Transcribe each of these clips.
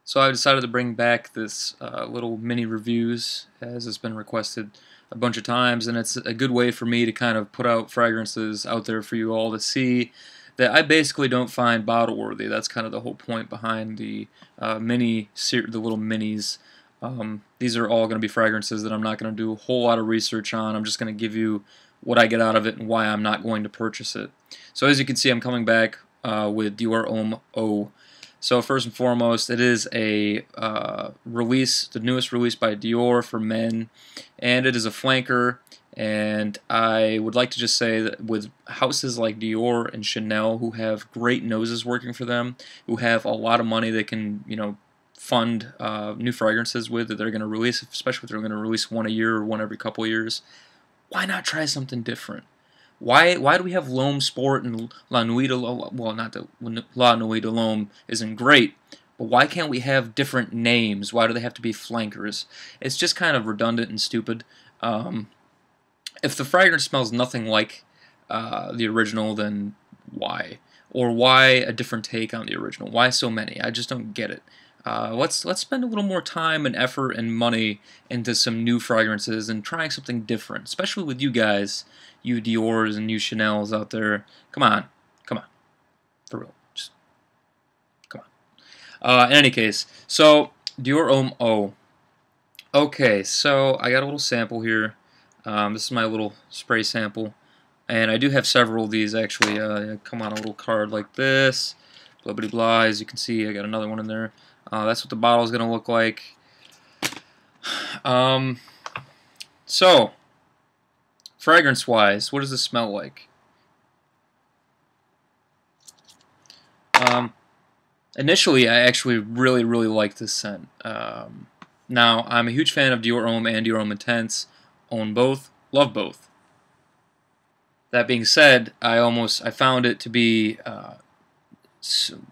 So I decided to bring back this little mini reviews, as it's been requested a bunch of times, and it's a good way for me to kind of put out fragrances out there for you all to see that I basically don't find bottle worthy. That's kind of the whole point behind the the little minis. These are all going to be fragrances that I'm not going to do a whole lot of research on. I'm just going to give you what I get out of it and why I'm not going to purchase it. So as you can see, I'm coming back with Dior Homme O. So first and foremost, it is a release, the newest release by Dior for men, and it is a flanker. And I would like to just say that with houses like Dior and Chanel, who have great noses working for them, who have a lot of money they can, fund new fragrances with that they're going to release, especially if they're going to release one a year or one every couple of years, why not try something different? Why do we have L'Homme Sport and La Nuit de L'Homme? Well, not that La Nuit de L'Homme isn't great, but why can't we have different names? Why do they have to be flankers? It's just kind of redundant and stupid. If the fragrance smells nothing like the original, then why? Or why a different take on the original? Why so many? I just don't get it. Let's spend a little more time and effort and money into some new fragrances and trying something different, especially with you guys, you Dior's and you Chanel's out there. Come on, for real, just come on. In any case, so Dior Homme O. Okay, so I got a little sample here. This is my little spray sample, and I do have several of these actually. Come on a little card like this, blah blah blah. As you can see, I got another one in there. That's what the bottle is going to look like. So, fragrance-wise, what does this smell like? Initially, I actually really like this scent. Now, I'm a huge fan of Dior Homme and Dior Homme Intense. Own both, love both. That being said, I found it to be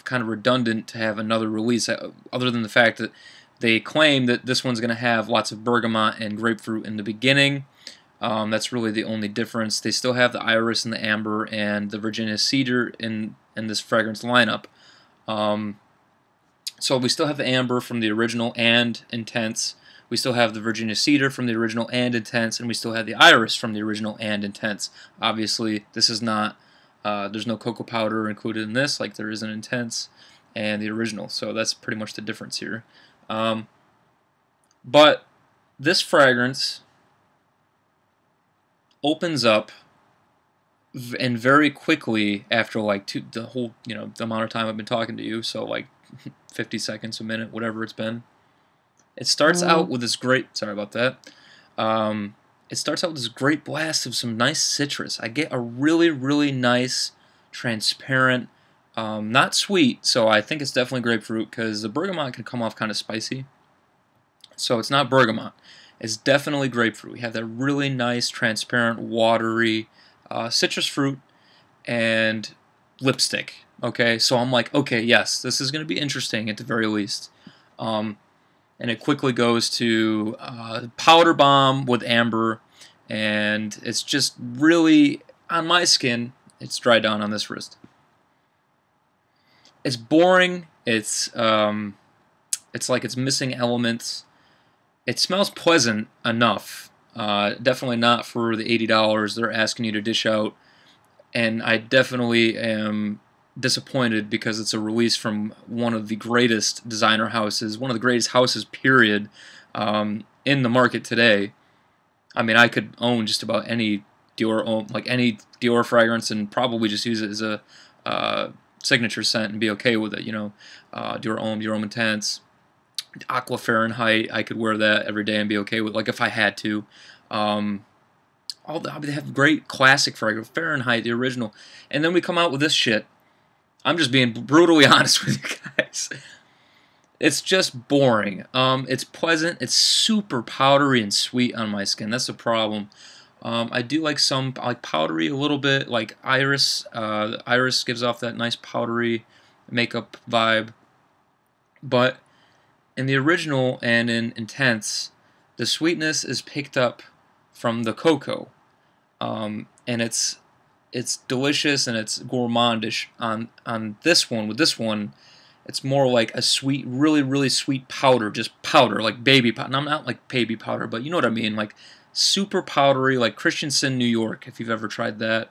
kind of redundant to have another release, other than the fact that they claim that this one's going to have lots of bergamot and grapefruit in the beginning. That's really the only difference. They still have the iris and the amber and the Virginia cedar in this fragrance lineup. So we still have the amber from the original and intense. We still have the Virginia cedar from the original and intense, and we still have the iris from the original and intense. Obviously, this is not. There's no cocoa powder included in this, like there is in intense and the original. So that's pretty much the difference here. But this fragrance opens up and very quickly after like the whole, the amount of time I've been talking to you, so like 50 seconds, a minute, whatever it's been. It starts out with this great, sorry about that. It starts out with this great blast of some nice citrus. I get a really nice, transparent, not sweet, so I think it's definitely grapefruit because the bergamot can come off kind of spicy. So it's not bergamot. It's definitely grapefruit. We have that really nice, transparent, watery citrus fruit and lipstick. Okay, so I'm like, okay, yes, this is going to be interesting at the very least. And it quickly goes to powder bomb with amber, and it's just really, on my skin, it's dry down on this wrist. It's boring. It's like it's missing elements. It smells pleasant enough. Definitely not for the $80 they're asking you to dish out, and I definitely am disappointed because it's a release from one of the greatest designer houses, one of the greatest houses, period, in the market today. I mean, I could own just about any Dior, like any Dior fragrance, and probably just use it as a signature scent and be okay with it. Dior Homme, Dior Homme Intense, Aqua Fahrenheit. I could wear that every day and be okay with, like if I had to. They have great classic fragrance, Fahrenheit, the original, and then we come out with this shit. I'm just being brutally honest with you guys. It's just boring. It's pleasant. It's super powdery and sweet on my skin. That's the problem. I do like some powdery a little bit, like iris. Iris gives off that nice powdery makeup vibe. But in the original and in Intense, the sweetness is picked up from the cocoa, and it's delicious and it's gourmandish. On this one, with this one, It's more like a sweet, really, really sweet powder, just powder, like baby powder. No, not like baby powder, but you know what I mean, like super powdery, like Christensen New York, if you've ever tried that.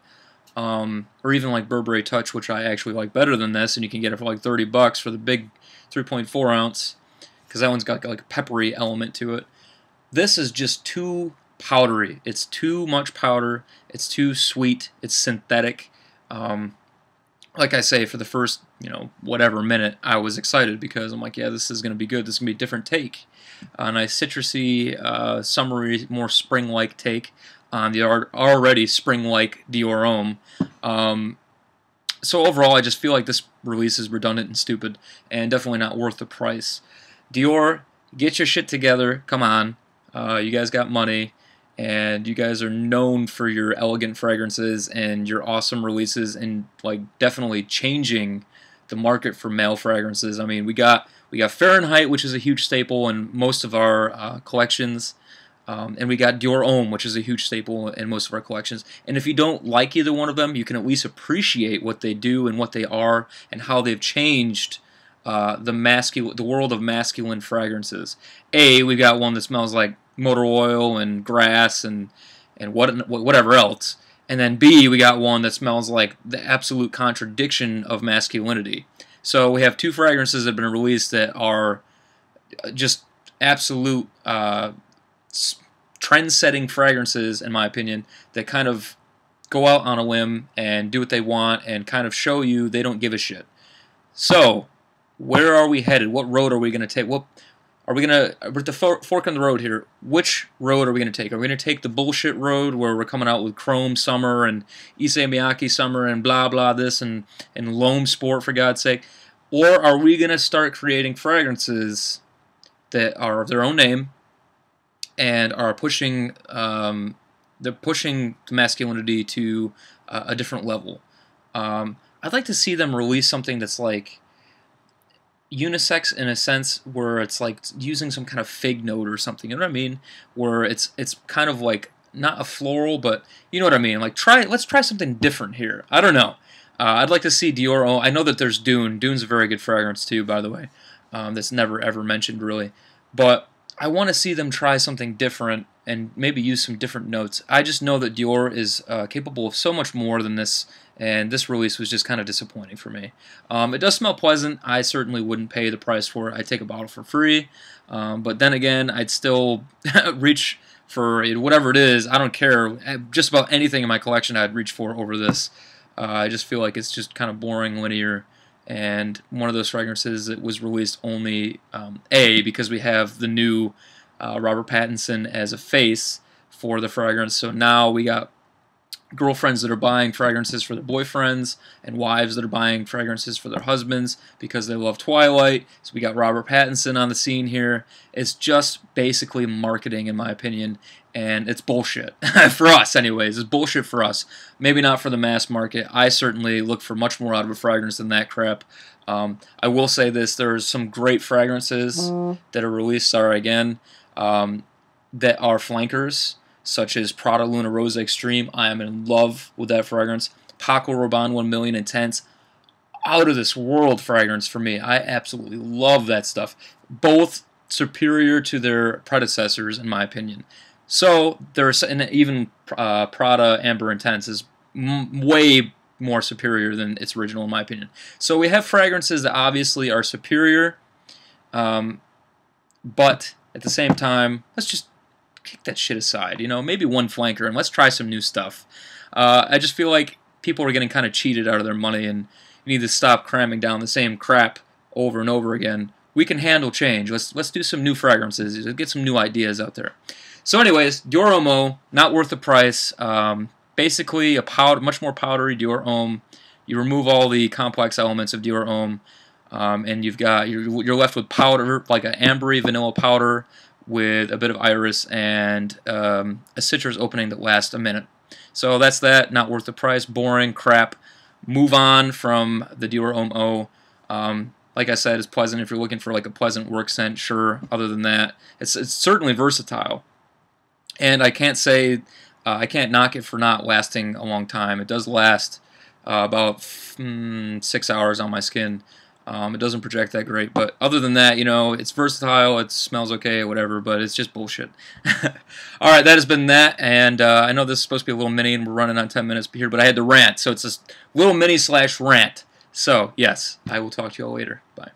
Or even like Burberry Touch, which I actually like better than this, and you can get it for like $30 for the big 3.4 ounce, because that one's got like a peppery element to it. This is just too powdery. It's too much powder. It's too sweet. It's synthetic. Like I say, for the first, whatever minute, I was excited because I'm like, yeah, this is going to be good. This is going to be a different take. A nice citrusy, summery, more spring-like take on the already spring-like Dior Homme. So overall, I just feel like this release is redundant and stupid and definitely not worth the price. Dior, get your shit together. Come on. You guys got money, and you guys are known for your elegant fragrances and your awesome releases, and like definitely changing the market for male fragrances. I mean, we got Fahrenheit, which is a huge staple in most of our collections, and we got Dior Homme, which is a huge staple in most of our collections. And if you don't like either one of them, you can at least appreciate what they do and what they are and how they've changed the world of masculine fragrances. We got one that smells like motor oil and grass and whatever else. And then B, we got one that smells like the absolute contradiction of masculinity. So we have two fragrances that have been released that are just absolute trend-setting fragrances, in my opinion, that kind of go out on a limb and do what they want and kind of show you they don't give a shit. So, where are we headed? What road are we going to take? We're at the fork in the road here. Which road are we going to take? Are we going to take the bullshit road where we're coming out with Chrome Summer and Issey Miyake Summer and blah blah this and L'Homme Sport, for God's sake? Or are we going to start creating fragrances that are of their own name and are pushing masculinity to a different level? I'd like to see them release something that's like unisex in a sense, where it's like using some kind of fig note or something. You know what I mean? Where it's kind of like not a floral, but you know what I mean. Like let's try something different here. I don't know. I'd like to see Dior. I know that there's Dune. Dune's a very good fragrance too, by the way. That's never ever mentioned really, but I want to see them try something different and maybe use some different notes. I just know that Dior is capable of so much more than this, and this release was just kind of disappointing for me. It does smell pleasant. I certainly wouldn't pay the price for it. I'd take a bottle for free, but then again, I'd still reach for whatever it is. I don't care. Just about anything in my collection I'd reach for over this. I just feel like it's just kind of boring, linear, and one of those fragrances that was released only because we have the new Robert Pattinson as a face for the fragrance. So now we got girlfriends that are buying fragrances for their boyfriends and wives that are buying fragrances for their husbands because they love Twilight. So we got Robert Pattinson on the scene here. It's just basically marketing, in my opinion, and it's bullshit. For us, anyways. It's bullshit for us. Maybe not for the mass market. I certainly look for much more out of a fragrance than that crap. I will say this. There's some great fragrances that are released, that are flankers, such as Prada Luna Rosa Extreme. I am in love with that fragrance. Paco Rabanne 1 Million Intense. Out of this world fragrance for me. I absolutely love that stuff. Both superior to their predecessors, in my opinion. So there's, and even Prada Amber Intense is way more superior than its original, in my opinion. So we have fragrances that obviously are superior, but at the same time, let's just kick that shit aside. Maybe one flanker, and let's try some new stuff. I just feel like people are getting kind of cheated out of their money, and you need to stop cramming down the same crap over and over again. We can handle change. Let's do some new fragrances. Let's get some new ideas out there. So anyways, Dior Homme, not worth the price. Basically, much more powdery Dior Homme. You remove all the complex elements of Dior Homme, and you're left with powder, like an ambery vanilla powder with a bit of iris and a citrus opening that lasts a minute. So that's that. Not worth the price. Boring crap. Move on from the Dior Homme. Like I said, it's pleasant if you're looking for like a pleasant work scent. Sure. Other than that, it's certainly versatile. And I can't knock it for not lasting a long time. It does last about 6 hours on my skin. It doesn't project that great, but other than that, you know, it's versatile, it smells okay, whatever, but it's just bullshit. Alright, that has been that, and I know this is supposed to be a little mini, and we're running on 10 minutes here, but I had to rant, so it's a little mini / rant. So, yes, I will talk to you all later. Bye.